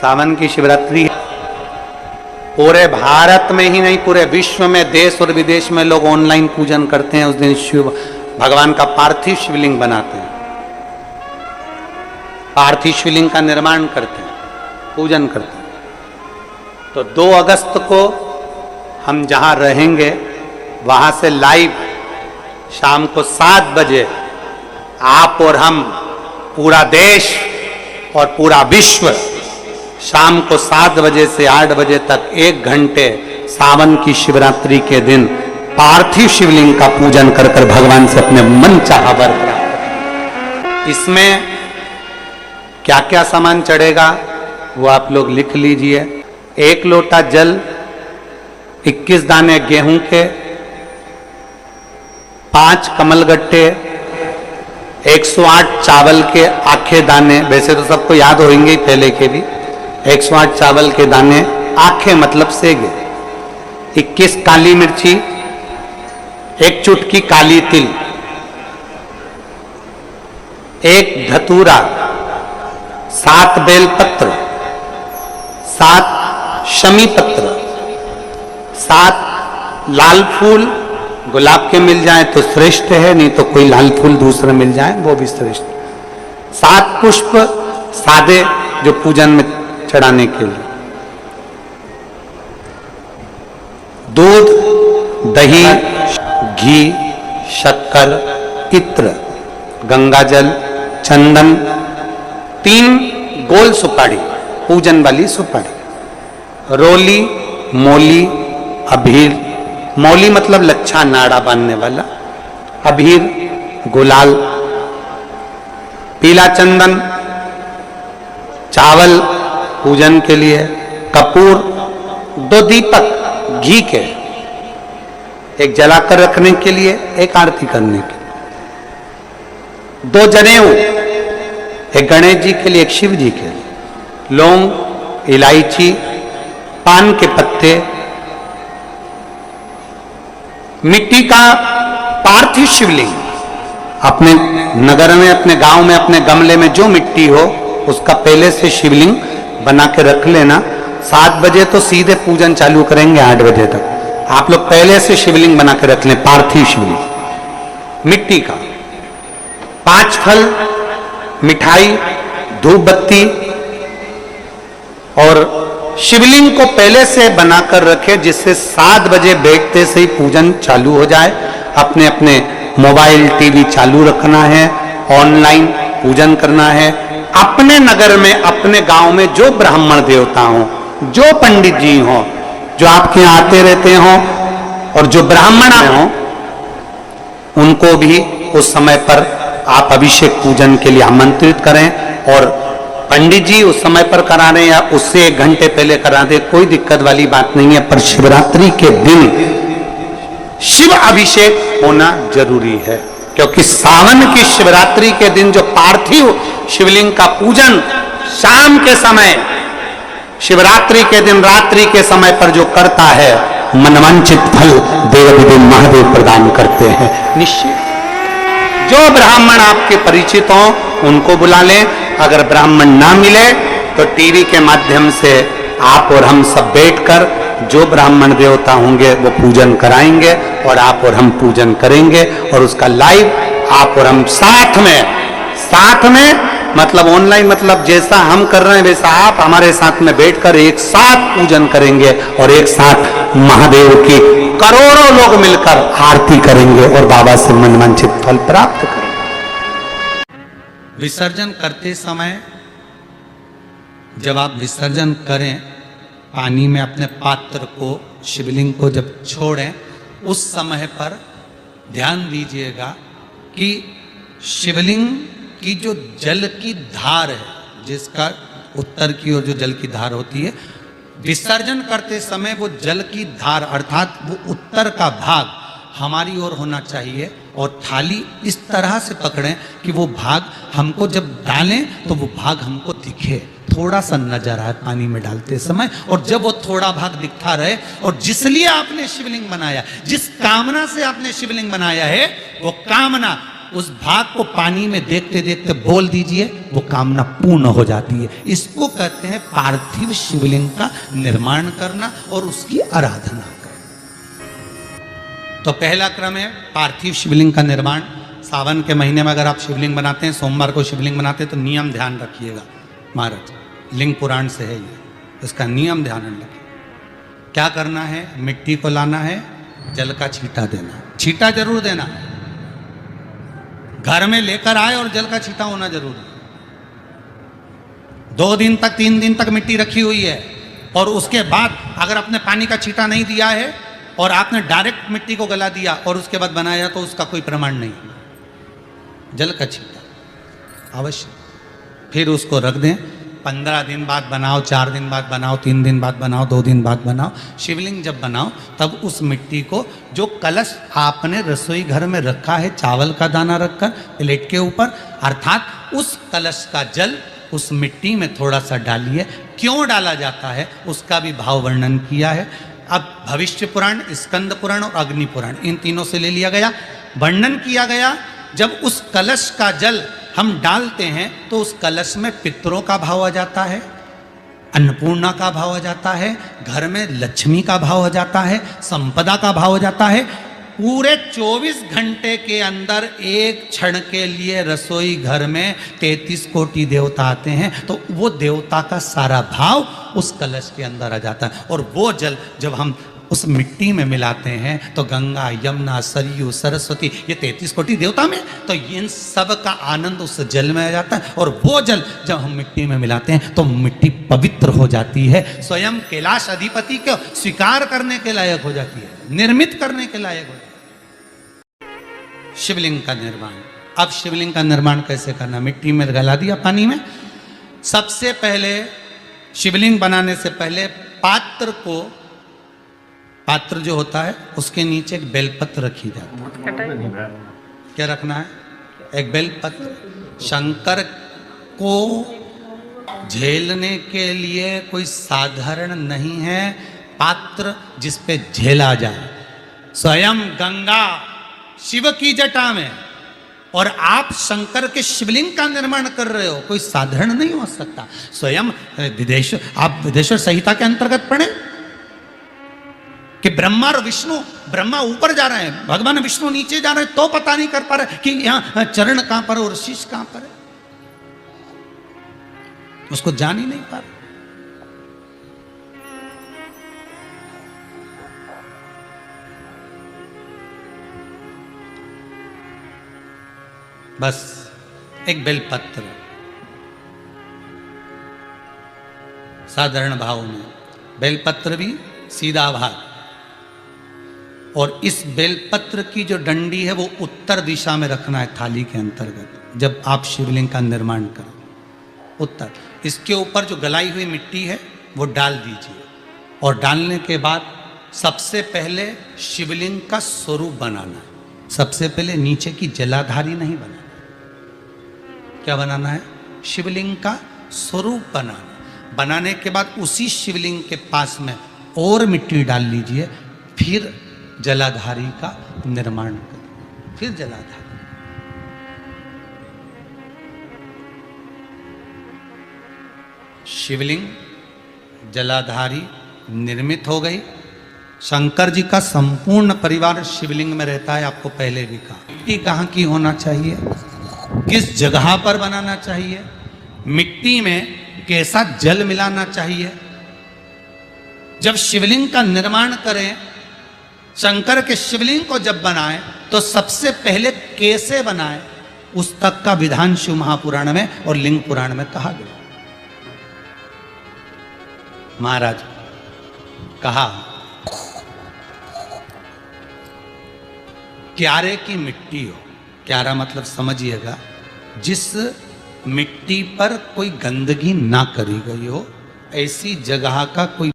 सावन की शिवरात्रि पूरे भारत में ही नहीं पूरे विश्व में, देश और विदेश में लोग ऑनलाइन पूजन करते हैं। उस दिन शिव भगवान का पार्थिव शिवलिंग बनाते हैं, पार्थिव शिवलिंग का निर्माण करते हैं, पूजन करते हैं। तो 2 अगस्त को हम जहां रहेंगे वहां से लाइव शाम को 7 बजे आप और हम, पूरा देश और पूरा विश्व शाम को 7 बजे से 8 बजे तक 1 घंटे सावन की शिवरात्रि के दिन पार्थिव शिवलिंग का पूजन कर कर भगवान से अपने मन चाहा वर प्राप्त। इसमें क्या क्या सामान चढ़ेगा वो आप लोग लिख लीजिए। 1 लोटा जल, 21 दाने गेहूं के, 5 कमलगट्टे, 108 चावल के आखे दाने, वैसे तो सबको याद होंगे ही पहले के भी। 108 चावल के दाने, आखे मतलब सेगे, 21 काली मिर्ची, 1 चुटकी काली तिल, 1 धतूरा, 7 बेलपत्र, 7 शमी पत्र, 7 लाल फूल, गुलाब के मिल जाए तो श्रेष्ठ है, नहीं तो कोई लाल फूल दूसरा मिल जाए वो भी श्रेष्ठ। 7 पुष्प सादे जो पूजन में चढ़ाने के लिए, दूध, दही, घी, शक्कर, इत्र, गंगाजल, चंदन, 3 गोल सुपारी, पूजन वाली सुपारी, रोली, मोली, अबीर, मौली मतलब लच्छा नाड़ा बांधने वाला, अबीर, गुलाल, पीला चंदन, चावल पूजन के लिए, कपूर, 2 दीपक घी के, 1 जलाकर रखने के लिए, 1 आरती करने के लिए, 2 जनेऊ, 1 गणेश जी के लिए, 1 शिव जी के लिए, लौंग, इलायची, पान के पत्ते, मिट्टी का पार्थिव शिवलिंग। अपने नगर में, अपने गांव में, अपने गमले में जो मिट्टी हो उसका पहले से शिवलिंग बना के रख लेना। 7 बजे तो सीधे पूजन चालू करेंगे, 8 बजे तक आप लोग पहले से शिवलिंग बना के रख लें, पार्थिव शिवलिंग मिट्टी का। 5 फल, मिठाई, धूप बत्ती, और शिवलिंग को पहले से बनाकर रखे जिससे 7 बजे बैठते से ही पूजन चालू हो जाए। अपने अपने मोबाइल टीवी चालू रखना है, ऑनलाइन पूजन करना है। अपने नगर में, अपने गांव में जो ब्राह्मण देवता हो, जो पंडित जी हो, जो आपके यहाँ आते रहते हो, और जो ब्राह्मण हो, उनको भी उस समय पर आप अभिषेक पूजन के लिए आमंत्रित करें। और पंडित जी उस समय पर करा रहे या उससे 1 घंटे पहले करा दे, कोई दिक्कत वाली बात नहीं है। पर शिवरात्रि के दिन शिव अभिषेक होना जरूरी है, क्योंकि सावन की शिवरात्रि के दिन जो पार्थिव शिवलिंग का पूजन शाम के समय, शिवरात्रि के दिन रात्रि के समय पर जो करता है, मनवांचित फल देव महादेव प्रदान करते हैं निश्चित। जो ब्राह्मण आपके परिचित हो उनको बुला लें, अगर ब्राह्मण ना मिले तो टीवी के माध्यम से आप और हम सब बैठकर जो ब्राह्मण देवता होंगे वो पूजन कराएंगे, और आप और हम पूजन करेंगे, और उसका लाइव आप और हम साथ में मतलब ऑनलाइन, मतलब जैसा हम कर रहे हैं वैसा आप हमारे साथ में बैठकर एक साथ पूजन करेंगे, और एक साथ महादेव की करोड़ों लोग मिलकर आरती करेंगे और बाबा से मनवांछित फल प्राप्त करेंगे। विसर्जन करते समय जब आप विसर्जन करें, पानी में अपने पात्र को, शिवलिंग को जब छोड़ें, उस समय पर ध्यान दीजिएगा कि शिवलिंग की जो जल की धार है, जिसका उत्तर की ओर जो जल की धार होती है, विसर्जन करते समय वो जल की धार अर्थात वो उत्तर का भाग हमारी ओर होना चाहिए, और थाली इस तरह से पकड़ें कि वो भाग हमको जब डालें तो वो भाग हमको दिखे, थोड़ा सा नजर आए पानी में डालते समय। और जब वो थोड़ा भाग दिखता रहे, और जिस लिए आपने शिवलिंग बनाया, जिस कामना से आपने शिवलिंग बनाया है, वो कामना उस भाग को पानी में देखते देखते बोल दीजिए, वो कामना पूर्ण हो जाती है। इसको कहते हैं पार्थिव शिवलिंग का निर्माण करना और उसकी आराधना करना। तो पहला क्रम है पार्थिव शिवलिंग का निर्माण। सावन के महीने में अगर आप शिवलिंग बनाते हैं, सोमवार को शिवलिंग बनाते हैं, तो नियम ध्यान रखिएगा महाराज, लिंग पुराण से है ये, इसका नियम ध्यान रखिए। क्या करना है, मिट्टी को लाना है, जल का छींटा देना, छींटा जरूर देना, घर में लेकर आए और जल का छींटा होना जरूरी। 2 दिन तक 3 दिन तक मिट्टी रखी हुई है और उसके बाद अगर आपने पानी का छींटा नहीं दिया है और आपने डायरेक्ट मिट्टी को गला दिया और उसके बाद बनाया, तो उसका कोई प्रमाण नहीं। जल का छींटा अवश्य, फिर उसको रख दें। 15 दिन बाद बनाओ, 4 दिन बाद बनाओ, 3 दिन बाद बनाओ, 2 दिन बाद बनाओ। शिवलिंग जब बनाओ तब उस मिट्टी को, जो कलश आपने रसोई घर में रखा है चावल का दाना रखकर प्लेट के ऊपर, अर्थात उस कलश का जल उस मिट्टी में थोड़ा सा डालिए। क्यों डाला जाता है उसका भी भाव वर्णन किया है। अब भविष्य पुराण, स्कंद पुराण और अग्नि पुराण, इन तीनों से ले लिया गया। वर्णन किया गया, जब उस कलश का जल हम डालते हैं तो उस कलश में पितरों का भाव आ जाता है, अन्नपूर्णा का भाव आ जाता है, घर में लक्ष्मी का भाव आ जाता है, संपदा का भाव आ जाता है। पूरे 24 घंटे के अंदर एक क्षण के लिए रसोई घर में 33 कोटि देवता आते हैं, तो वो देवता का सारा भाव उस कलश के अंदर आ जाता है। और वो जल जब हम उस मिट्टी में मिलाते हैं तो गंगा, यमुना, सरयू, सरस्वती, ये 33 कोटि देवता में, तो इन सब का आनंद उस जल में आ जाता है। और वो जल जब हम मिट्टी में मिलाते हैं तो मिट्टी पवित्र हो जाती है, स्वयं कैलाश अधिपति को स्वीकार करने के लायक हो जाती है, निर्मित करने के लायक हो जाती है। शिवलिंग का निर्माण। अब शिवलिंग का निर्माण कैसे करना, मिट्टी में गला दिया पानी में। सबसे पहले शिवलिंग बनाने से पहले पात्र जो होता है उसके नीचे एक बेलपत्र रखी जाती है। क्या रखना है, एक बेलपत्र। शंकर को झेलने के लिए कोई साधारण नहीं है पात्र जिस पे झेला जाए। स्वयं गंगा शिव की जटा में, और आप शंकर के शिवलिंग का निर्माण कर रहे हो, कोई साधारण नहीं हो सकता। स्वयं आप विदेश्वर संहिता के अंतर्गत पढ़े कि ब्रह्मा और विष्णु, ब्रह्मा ऊपर जा रहे हैं, भगवान विष्णु नीचे जा रहे हैं, तो पता नहीं कर पा रहे कि यहां चरण कहां पर और शीश कहां पर है, उसको जान ही नहीं पा रहे। बस एक बेलपत्र साधारण भाव में, बेलपत्र भी सीधा भाग, और इस बेलपत्र की जो डंडी है वो उत्तर दिशा में रखना है थाली के अंतर्गत। जब आप शिवलिंग का निर्माण करें उत्तर, इसके ऊपर जो गलाई हुई मिट्टी है वो डाल दीजिए, और डालने के बाद सबसे पहले शिवलिंग का स्वरूप बनाना है। सबसे पहले नीचे की जलाधारी नहीं बनाना, क्या बनाना है, शिवलिंग का स्वरूप बनाना। बनाने के बाद उसी शिवलिंग के पास में और मिट्टी डाल लीजिए, फिर जलाधारी का निर्माण करें, फिर जलाधारी। शिवलिंग जलाधारी निर्मित हो गई। शंकर जी का संपूर्ण परिवार शिवलिंग में रहता है, आपको पहले भी कहा। मिट्टी कहाँ की होना चाहिए, किस जगह पर बनाना चाहिए, मिट्टी में कैसा जल मिलाना चाहिए। जब शिवलिंग का निर्माण करें, शंकर के शिवलिंग को जब बनाएं, तो सबसे पहले कैसे बनाएं, उस तक का विधान शिव महापुराण में और लिंग पुराण में कहा गया। महाराज कहा, क्यारे की मिट्टी हो, क्यारा मतलब समझिएगा, जिस मिट्टी पर कोई गंदगी ना करी गई हो, ऐसी जगह का कोई